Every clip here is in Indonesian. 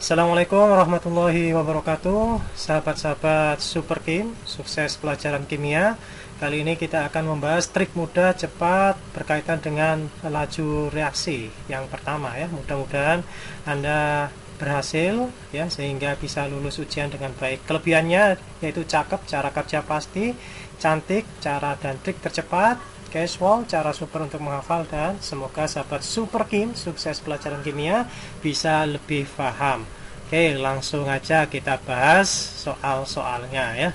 Assalamualaikum warahmatullahi wabarakatuh. Sahabat-sahabat Super Kim, sukses pelajaran kimia. Kali ini kita akan membahas trik mudah cepat berkaitan dengan laju reaksi yang pertama ya. Mudah-mudahan Anda berhasil ya, sehingga bisa lulus ujian dengan baik. Kelebihannya yaitu cakep, cara kerja pasti, cantik, cara dan trik tercepat, casual, cara super untuk menghafal, dan semoga sahabat Super Kim sukses pelajaran kimia bisa lebih paham. Oke, langsung aja kita bahas soal-soalnya ya.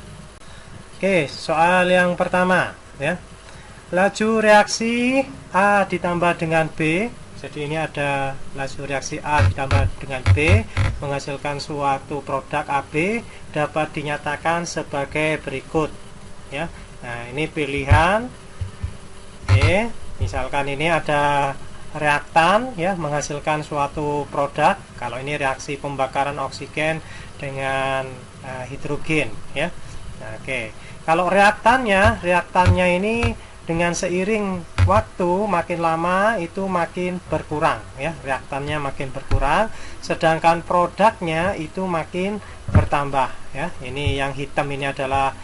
Oke, soal yang pertama ya. Laju reaksi A ditambah dengan B. Jadi ini ada laju reaksi A ditambah dengan B menghasilkan suatu produk AB dapat dinyatakan sebagai berikut ya. Nah, ini pilihan. Oke, misalkan ini ada reaktan ya menghasilkan suatu produk. Kalau ini reaksi pembakaran oksigen dengan hidrogen ya. Nah, oke. Kalau reaktannya ini dengan seiring waktu makin lama itu makin berkurang ya, reaktannya makin berkurang, sedangkan produknya itu makin bertambah ya. Ini yang hitam ini adalah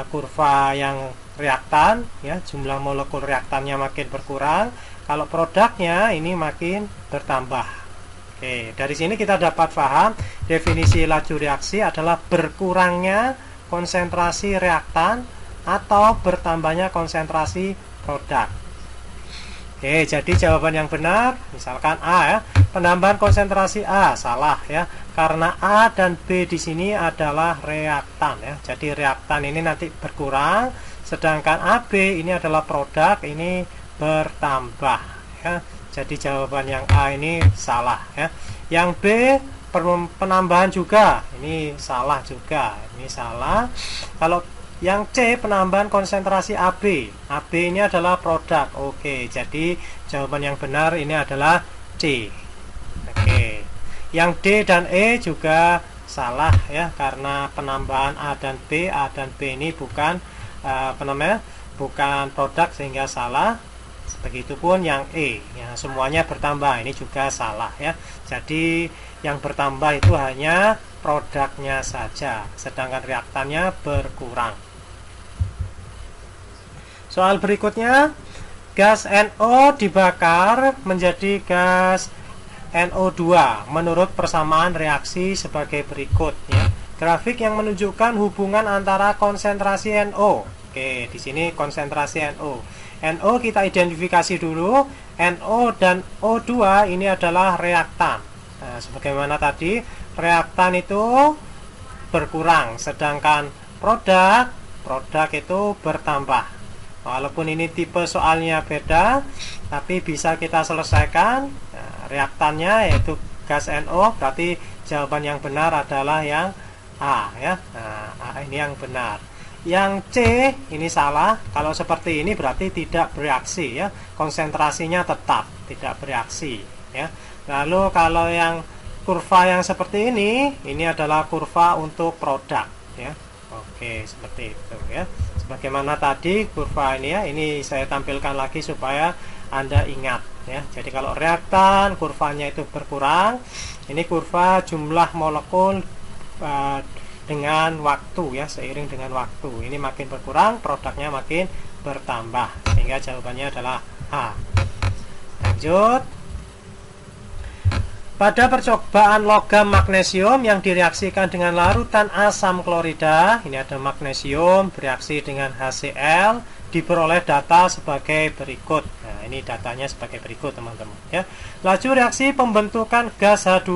kurva yang reaktan ya, jumlah molekul reaktannya makin berkurang, kalau produknya ini makin bertambah. Oke, dari sini kita dapat paham definisi laju reaksi adalah berkurangnya konsentrasi reaktan atau bertambahnya konsentrasi produk. Oke, jadi jawaban yang benar misalkan A ya, penambahan konsentrasi A. Salah ya, karena A dan B di sini adalah reaktan ya. Jadi reaktan ini nanti berkurang, sedangkan AB ini adalah produk, ini bertambah ya. Jadi jawaban yang A ini salah ya. Yang B penambahan juga, ini salah juga, ini salah. Kalau yang C penambahan konsentrasi AB. AB ini adalah produk. Oke, jadi jawaban yang benar ini adalah C. Oke. Yang D dan E juga salah ya, karena penambahan A dan B ini bukan bukan produk sehingga salah. Begitupun yang E, ya, semuanya bertambah, ini juga salah ya. Jadi yang bertambah itu hanya produknya saja, sedangkan reaktannya berkurang. Soal berikutnya, gas NO dibakar menjadi gas NO2 menurut persamaan reaksi sebagai berikut ya. Grafik yang menunjukkan hubungan antara konsentrasi NO. Oke, di sini konsentrasi NO. NO kita identifikasi dulu. NO dan O2 ini adalah reaktan. Nah, sebagaimana tadi, reaktan itu berkurang, sedangkan produk itu bertambah. Walaupun ini tipe soalnya beda, tapi bisa kita selesaikan. Nah, reaktannya yaitu gas NO, berarti jawaban yang benar adalah yang A ya. Nah, A ini yang benar. Yang C ini salah. Kalau seperti ini berarti tidak bereaksi ya. Konsentrasinya tetap tidak bereaksi ya. Lalu kalau yang kurva yang seperti ini adalah kurva untuk produk ya. Oke, seperti itu ya. Sebagaimana tadi kurva ini ya, ini saya tampilkan lagi supaya Anda ingat ya. Jadi kalau reaktan kurvanya itu berkurang, ini kurva jumlah molekul dengan waktu ya, seiring dengan waktu. Ini makin berkurang, produknya makin bertambah. Sehingga jawabannya adalah A. Lanjut. Pada percobaan logam magnesium yang direaksikan dengan larutan asam klorida, ini ada magnesium bereaksi dengan HCl, diperoleh data sebagai berikut. Nah, ini datanya sebagai berikut teman-teman ya. Laju reaksi pembentukan gas H2.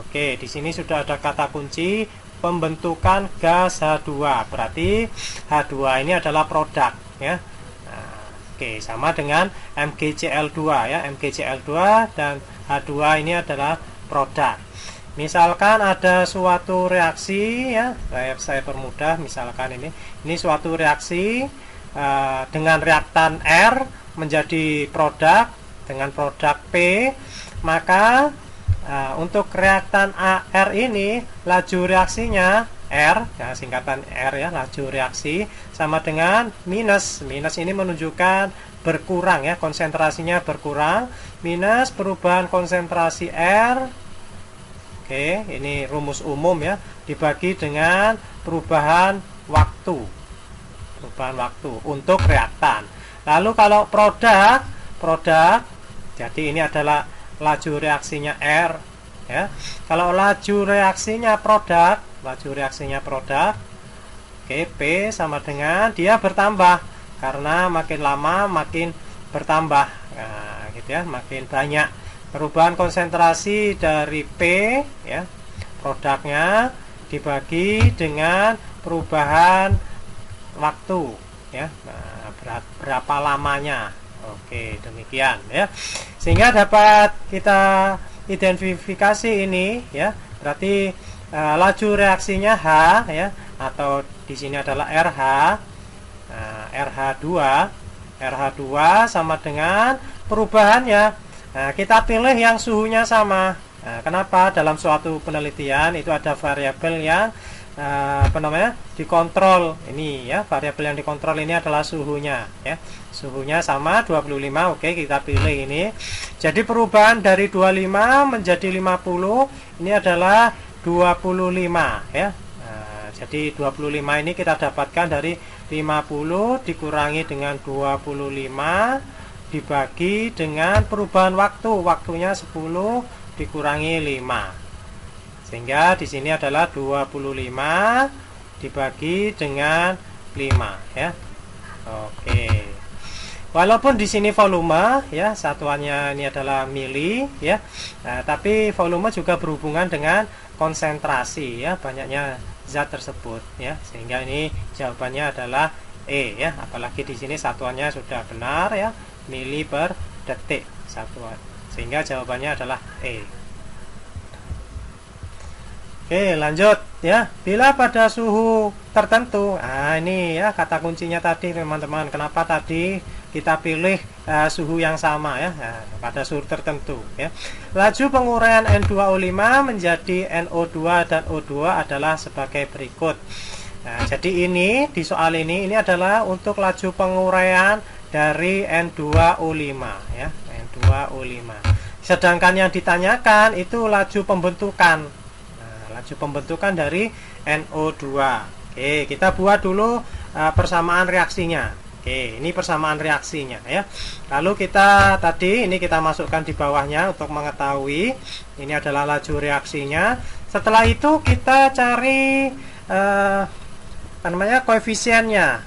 Oke, di sini sudah ada kata kunci pembentukan gas H2. Berarti H2 ini adalah produk ya. Nah, oke, sama dengan MgCl2 ya. MgCl2 dan H2 ini adalah produk. Misalkan ada suatu reaksi ya, saya permudah, misalkan ini suatu reaksi dengan reaktan R menjadi produk dengan produk P, maka untuk reaktan AR ini laju reaksinya R ya, singkatan R ya, laju reaksi sama dengan minus. Minus ini menunjukkan berkurang ya, konsentrasinya berkurang. Minus perubahan konsentrasi R Oke, ini rumus umum ya, dibagi dengan perubahan waktu. Perubahan waktu untuk reaktan. Lalu kalau produk, jadi ini adalah laju reaksinya R ya. Kalau laju reaksinya produk, oke, P sama dengan dia bertambah karena makin lama makin bertambah. Nah, gitu ya, makin banyak. Perubahan konsentrasi dari P ya, produknya dibagi dengan perubahan waktu ya. Nah, berapa lamanya. Oke, demikian ya. Sehingga dapat kita identifikasi ini ya. Berarti laju reaksinya H ya, atau di sini adalah RH. RH2 sama dengan perubahannya. Nah, kita pilih yang suhunya sama. Nah, kenapa? Dalam suatu penelitian itu ada variabel yang dikontrol. Ini ya, variabel yang dikontrol ini adalah suhunya ya. Suhunya sama 25. Oke, kita pilih ini. Jadi perubahan dari 25 menjadi 50 ini adalah 25 ya. Nah, jadi 25 ini kita dapatkan dari 50 dikurangi dengan 25 dibagi dengan perubahan waktu. Waktunya 10 dikurangi 5. Sehingga di sini adalah 25 dibagi dengan 5 ya. Oke. Walaupun di sini volume ya, satuannya ini adalah mili ya. Nah, tapi volume juga berhubungan dengan konsentrasi ya, banyaknya zat tersebut ya. Sehingga ini jawabannya adalah E ya. Apalagi di sini satuannya sudah benar ya, mili per detik satuan. Sehingga jawabannya adalah E. Oke, lanjut ya. Bila pada suhu tertentu, ini ya kata kuncinya tadi teman-teman. Kenapa tadi kita pilih suhu yang sama ya, pada suhu tertentu ya. Laju penguraian N2O5 menjadi NO2 dan O2 adalah sebagai berikut. Nah, jadi ini di soal ini adalah untuk laju penguraian dari N2O5 ya, N2O5. Sedangkan yang ditanyakan itu laju pembentukan. Laju pembentukan dari NO2. Oke, kita buat dulu persamaan reaksinya. Oke, ini persamaan reaksinya ya. Lalu kita kita masukkan di bawahnya untuk mengetahui ini adalah laju reaksinya. Setelah itu kita cari koefisiennya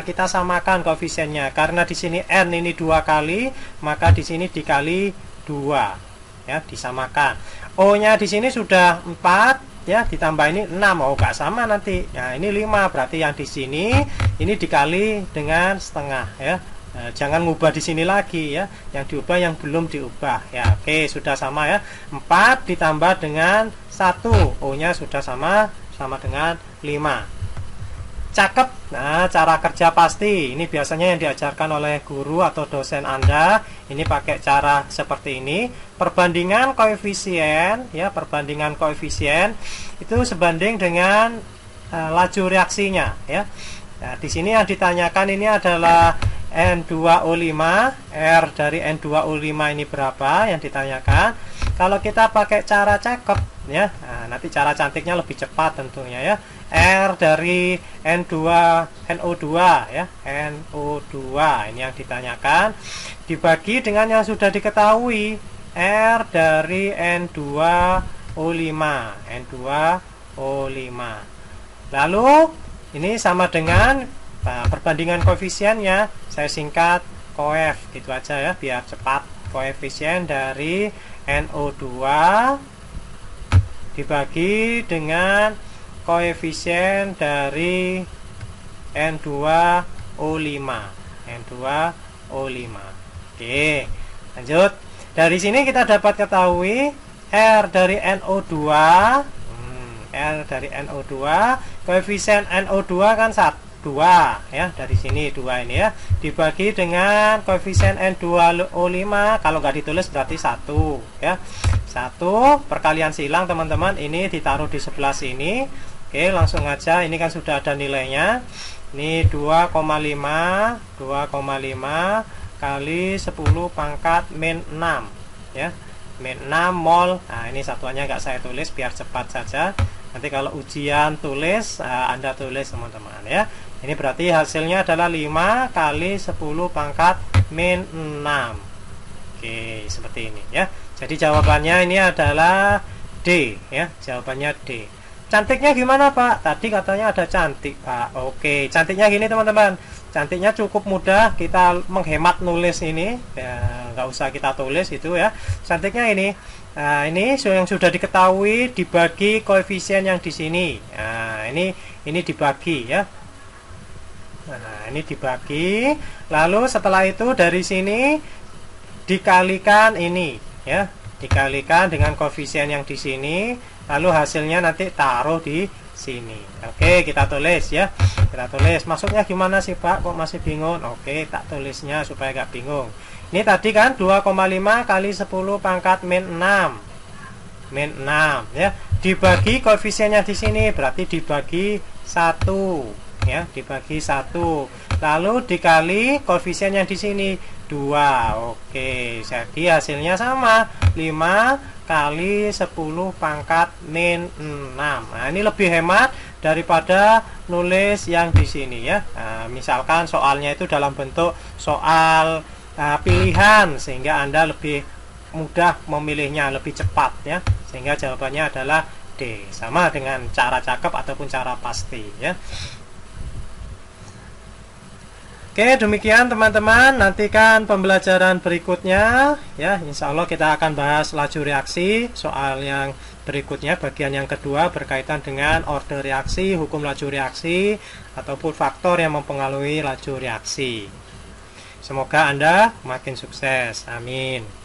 kita samakan koefisiennya. Karena di sini N ini 2 kali, maka di sini dikali 2 ya, disamakan. O-nya di sini sudah 4 ya, ditambah ini 6. Oh, enggak sama nanti. Nah, ini 5, berarti yang di sini ini dikali dengan setengah ya. Nah, jangan ngubah di sini lagi ya. Yang diubah yang belum diubah ya. Oke, sudah sama ya. 4 ditambah dengan 1. O-nya sudah sama dengan 5. Cakep. Nah, cara kerja pasti ini biasanya yang diajarkan oleh guru atau dosen Anda. Ini pakai cara seperti ini. Perbandingan koefisien ya, perbandingan koefisien itu sebanding dengan laju reaksinya ya. Nah, di sini yang ditanyakan ini adalah N2O5, R dari N2O5 ini berapa yang ditanyakan. Kalau kita pakai cara cakep ya, nanti cara cantiknya lebih cepat tentunya ya. R dari NO2 ya, NO2 ini yang ditanyakan dibagi dengan yang sudah diketahui R dari N2O5. Lalu ini sama dengan perbandingan koefisiennya, saya singkat koef gitu aja ya biar cepat. Koefisien dari NO2 dibagi dengan koefisien dari N2O5. Oke, lanjut. Dari sini kita dapat ketahui R dari NO2, koefisien NO2 kan 2 ya, dari sini 2 ini ya, dibagi dengan koefisien N2O5. Kalau nggak ditulis berarti 1 ya. 1 perkalian silang teman-teman, ini ditaruh di sebelah sini. Oke, langsung aja, ini kan sudah ada nilainya. Ini 2,5 kali 10 pangkat min 6 ya. min 6 mol. Nah, ini satuannya nggak saya tulis biar cepat saja. Nanti kalau ujian tulis, Anda tulis teman-teman ya. Ini berarti hasilnya adalah 5 kali 10 pangkat min 6. Oke, seperti ini ya. Jadi jawabannya ini adalah D ya. Jawabannya D. Cantiknya gimana Pak? Tadi katanya ada cantik Pak. Oke, cantiknya gini teman-teman. Cantiknya cukup mudah, kita menghemat nulis ini ya, nggak usah kita tulis itu ya. Cantiknya ini. Nah, ini yang sudah diketahui dibagi koefisien yang di sini. Nah, ini dibagi ya. Nah, ini dibagi. Lalu setelah itu dari sini dikalikan ini ya, dikalikan dengan koefisien yang di sini, lalu hasilnya nanti taruh di sini. Oke, kita tulis ya. Kita tulis. Maksudnya gimana sih Pak? Kok masih bingung? Oke, tak tulisnya supaya gak bingung. Ini tadi kan 2,5 kali 10 pangkat min 6. Min 6 ya. Dibagi koefisiennya di sini berarti dibagi 1 ya, dibagi 1. Lalu dikali koefisien yang di sini 2. Oke, jadi hasilnya sama 5 kali 10 pangkat min 6. Nah, ini lebih hemat daripada nulis yang di sini ya. Nah, misalkan soalnya itu dalam bentuk soal pilihan, sehingga Anda lebih mudah memilihnya, lebih cepat ya. Sehingga jawabannya adalah D, sama dengan cara cakep ataupun cara pasti ya. Oke, demikian teman-teman, nantikan pembelajaran berikutnya ya. Insya Allah kita akan bahas laju reaksi, soal yang berikutnya, bagian yang kedua berkaitan dengan order reaksi, hukum laju reaksi, ataupun faktor yang mempengaruhi laju reaksi. Semoga Anda makin sukses, amin.